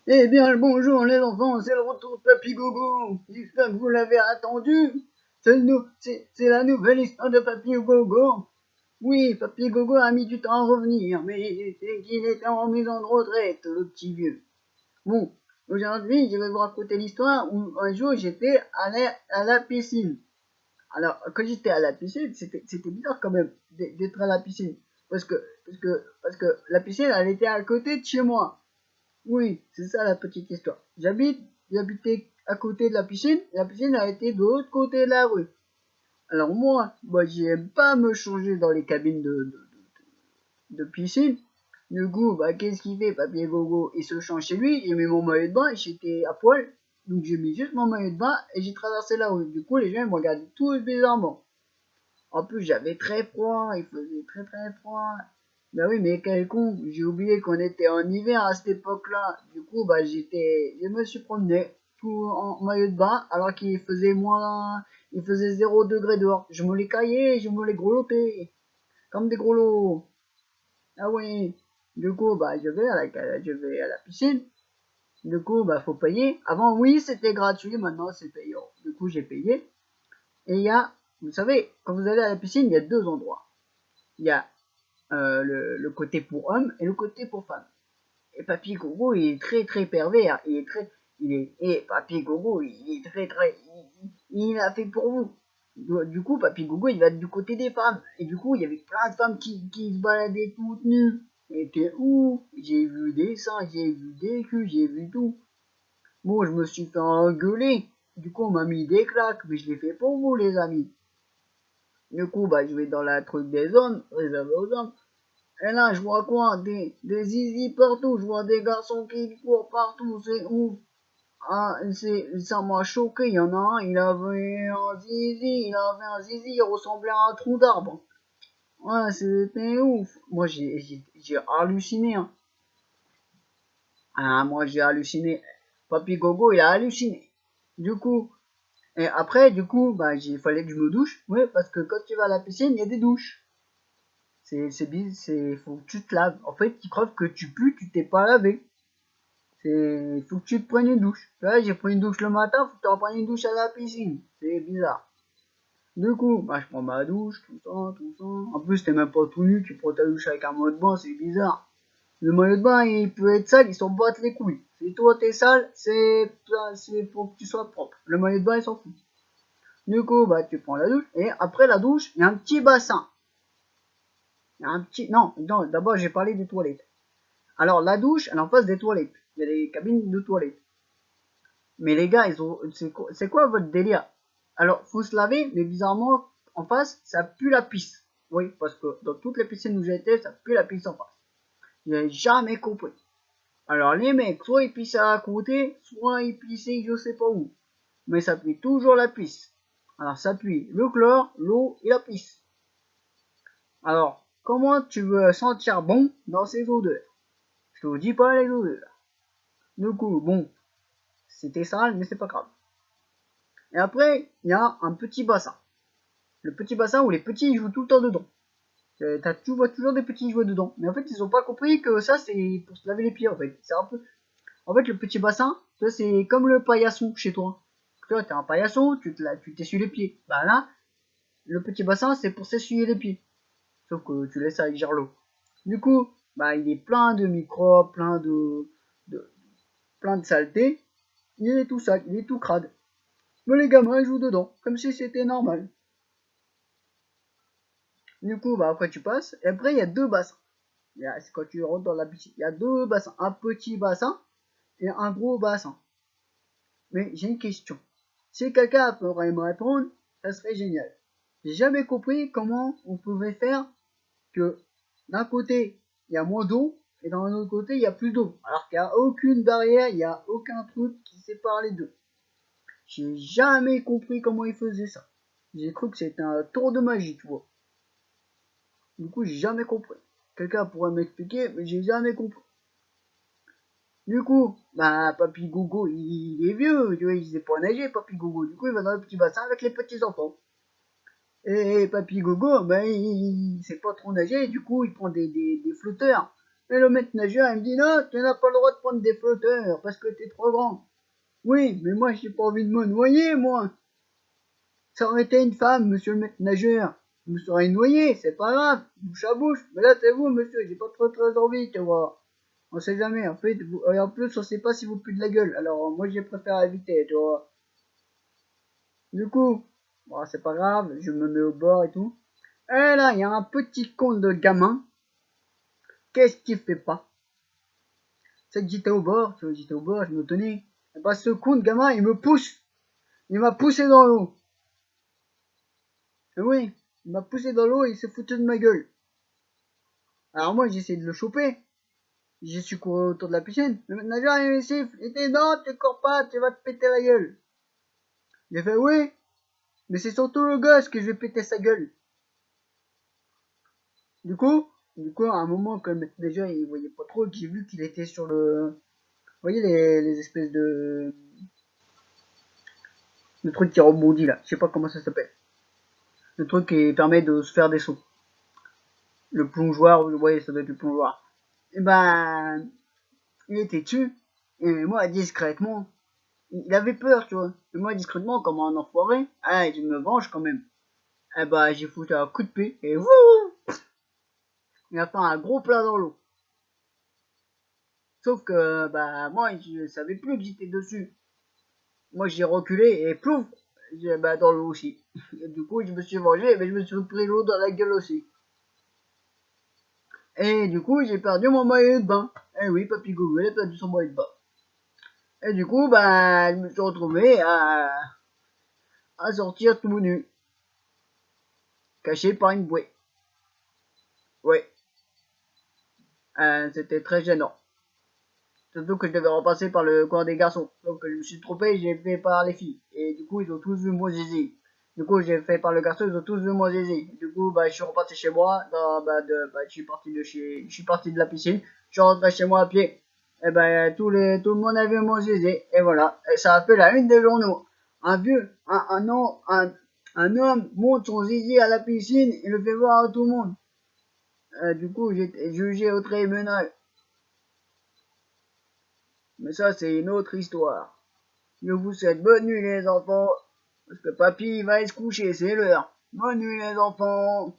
Eh bien, bonjour les enfants, c'est le retour de Papy Gogo. J'espère que vous l'avez attendu. C'est la nouvelle histoire de Papy Gogo. Oui, Papy Gogo a mis du temps à revenir, mais c'est qu'il était en maison de retraite, le petit vieux. Bon, aujourd'hui, je vais vous raconter l'histoire où un jour j'étais à la piscine. Alors, quand j'étais à la piscine, c'était bizarre quand même d'être à la piscine. Parce que la piscine, elle était à côté de chez moi. Oui, c'est ça la petite histoire. J'habitais à côté de la piscine, et la piscine a été de l'autre côté de la rue. Alors moi j'aime pas me changer dans les cabines de piscine. Du coup, qu'est-ce qu'il fait, Papier Gogo? Il se change chez lui, j'ai mis mon maillot de bain, et j'étais à poil. Donc j'ai mis juste mon maillot de bain et j'ai traversé la rue. Du coup, les gens ils me regardaient tous bizarrement. En plus, j'avais très froid, il faisait très très froid. Bah oui, mais quel con, j'ai oublié qu'on était en hiver à cette époque-là. Du coup, je me suis promené tout en maillot de bain alors qu'il faisait il faisait 0 degré dehors. Je me les caillais, je me les grelottais, comme des grelots. Ah oui. Du coup, je vais à la piscine. Du coup, faut payer. Avant, oui, c'était gratuit, maintenant c'est payant. Du coup, j'ai payé. Et vous savez, quand vous allez à la piscine, il y a deux endroits. Il y a le côté pour hommes et le côté pour femmes. Et Papy Gogo, il est très très pervers. Et Papy Gogo, il est très très, il a fait pour vous. Du coup, Papy Gogo, il va être du côté des femmes. Et du coup, il y avait plein de femmes qui se baladaient toutes nues. Et t'es où? J'ai vu des seins, j'ai vu des culs, j'ai vu tout. Bon, je me suis fait engueuler. Du coup, on m'a mis des claques, mais je l'ai fait pour vous, les amis. Du coup, je vais dans la truc des hommes, réservé aux hommes. Et là, je vois quoi? Des zizi partout. Je vois des garçons qui courent partout. C'est ouf. Ah, ça m'a choqué. Il y en a un, il avait un zizi, il ressemblait à un trou d'arbre. Ouais, c'était ouf. Moi, j'ai halluciné, hein. Ah, moi, j'ai halluciné. Papy Gogo, il a halluciné. Du coup, et après, il fallait que je me douche. Ouais, parce que quand tu vas à la piscine, il y a des douches. Faut que tu te laves. En fait, ils croient que tu pues, tu t'es pas lavé. Faut que tu te prennes une douche. Là, j'ai pris une douche le matin, faut que tu en prennes une douche à la piscine. C'est bizarre. Du coup, je prends ma douche, tout ça, tout ça. En plus, t'es même pas tout nu, tu prends ta douche avec un maillot de bain, c'est bizarre. Le maillot de bain, il peut être sale, il s'en bat les couilles. Si toi t'es sale, c'est pour que tu sois propre. Le maillot de bain, il s'en fout. Du coup, tu prends la douche, et après la douche, il y a un petit bassin. Il y a un petit, non, d'abord, j'ai parlé des toilettes. Alors, la douche, elle est en face des toilettes. Il y a des cabines de toilettes. Mais les gars, c'est quoi votre délire? Alors, faut se laver, mais bizarrement, en face, ça pue la pisse. Oui, parce que dans toutes les piscines où j'ai été, ça pue la pisse en face. J'ai jamais compris. Alors, les mecs, soit ils pissaient à côté, soit ils pissaient je sais pas où. Mais ça pue toujours la pisse. Alors, ça pue le chlore, l'eau et la pisse. Alors, comment tu veux sentir bon dans ces odeurs? Je te vous dis pas les odeurs. Du coup, bon, c'était sale, mais c'est pas grave. Et après, il y a un petit bassin. Le petit bassin où les petits jouent tout le temps dedans. Tu vois toujours des petits jouer dedans. Mais en fait, ils ont pas compris que ça, c'est pour se laver les pieds, en fait. C'est un peu... En fait, le petit bassin, c'est comme le paillasson chez toi. Toi, t'es un paillasson, tu t'essuies les pieds. Bah là, le petit bassin, c'est pour s'essuyer les pieds. Sauf que tu laisses avec l'eau. Du coup, il est plein de microbes, de, plein de saletés. Il est tout sale, il est tout crade. Mais les gamins, ils jouent dedans, comme si c'était normal. Du coup, après tu passes, et après il y a deux bassins. C'est quand tu rentres dans la piscine. Il y a deux bassins, un petit bassin et un gros bassin. Mais j'ai une question. Si quelqu'un pourrait me répondre, ça serait génial. J'ai jamais compris comment on pouvait faire que d'un côté il y a moins d'eau et d'un autre côté il y a plus d'eau. Alors qu'il n'y a aucune barrière, il n'y a aucun truc qui sépare les deux. J'ai jamais compris comment ils faisaient ça. J'ai cru que c'était un tour de magie, tu vois. Du coup, j'ai jamais compris. Quelqu'un pourrait m'expliquer, mais j'ai jamais compris. Du coup, Papy Gogo, il est vieux, tu vois, il sait pas nager, Papy Gogo. Du coup, il va dans le petit bassin avec les petits enfants. Et Papy Gogo, il sait pas trop nager, du coup, il prend des flotteurs. Et le maître nageur, il me dit, non, tu n'as pas le droit de prendre des flotteurs parce que t'es trop grand. Oui, mais moi, j'ai pas envie de me noyer, moi. Ça aurait été une femme, monsieur le maître nageur. Je me serais noyé, c'est pas grave, bouche à bouche. Mais là, c'est vous, monsieur, j'ai pas trop très envie, tu vois. On sait jamais, en fait, et en plus, on sait pas si vous puez de la gueule. Alors, moi, j'ai préféré éviter, tu vois. Du coup, bon, c'est pas grave, je me mets au bord et tout. Et là, il y a un petit con de gamin. Qu'est-ce qu'il fait pas? C'est que j'étais au bord, tu vois, j'étais au bord, je me tenais. Et bah, ce con de gamin, il me pousse. Il m'a poussé dans l'eau. Et oui, il m'a poussé dans l'eau et il s'est foutu de ma gueule. Alors moi, j'ai essayé de le choper. J'ai su courir autour de la piscine. Le nageur, il me siffle. Il dit non, tu cours pas, tu vas te péter la gueule. J'ai fait oui, mais c'est surtout le gosse que je vais péter sa gueule. Du coup, à un moment, comme déjà il voyait pas trop, j'ai vu qu'il était sur le. Vous voyez les espèces de. Le truc qui rebondit là. Je sais pas comment ça s'appelle. Le truc qui permet de se faire des sauts. Le plongeoir, vous voyez, ça doit être le plongeoir. Et ben, il était dessus. Et moi, discrètement, il avait peur, tu vois. Et moi, discrètement, comme un enfoiré, ah, je me venge quand même. Eh bah, j'ai foutu un coup de pied et wouh, il a fait un gros plat dans l'eau. Sauf que, bah, moi, je savais plus que j'étais dessus. Moi, j'ai reculé et plouf, bah, dans l'eau aussi. Et du coup, je me suis vengé, mais je me suis pris l'eau dans la gueule aussi. Et du coup, j'ai perdu mon maillot de bain. Eh oui, Papy Gogo, il a perdu son maillot de bain. Et du coup, bah, je me suis retrouvé à sortir tout nu, caché par une bouée. Ouais, c'était très gênant. Surtout que je devais repasser par le coin des garçons. Donc je me suis trompé, j'ai fait par les filles. Et du coup, ils ont tous vu mon zizi. Du coup, j'ai fait par le garçon, ils ont tous vu mon zizi. Du coup, bah, je suis reparti chez moi. Je suis parti de la piscine. Je suis rentré chez moi à pied. Et ben, tout le monde a vu mon zizi. Et voilà. Et ça a fait la une des journaux. Un homme monte son zizi à la piscine et le fait voir à tout le monde. Du coup, j'ai été jugé au tribunal. Mais ça, c'est une autre histoire. Je vous souhaite bonne nuit les enfants, parce que papy va se coucher, c'est l'heure. Bonne nuit les enfants.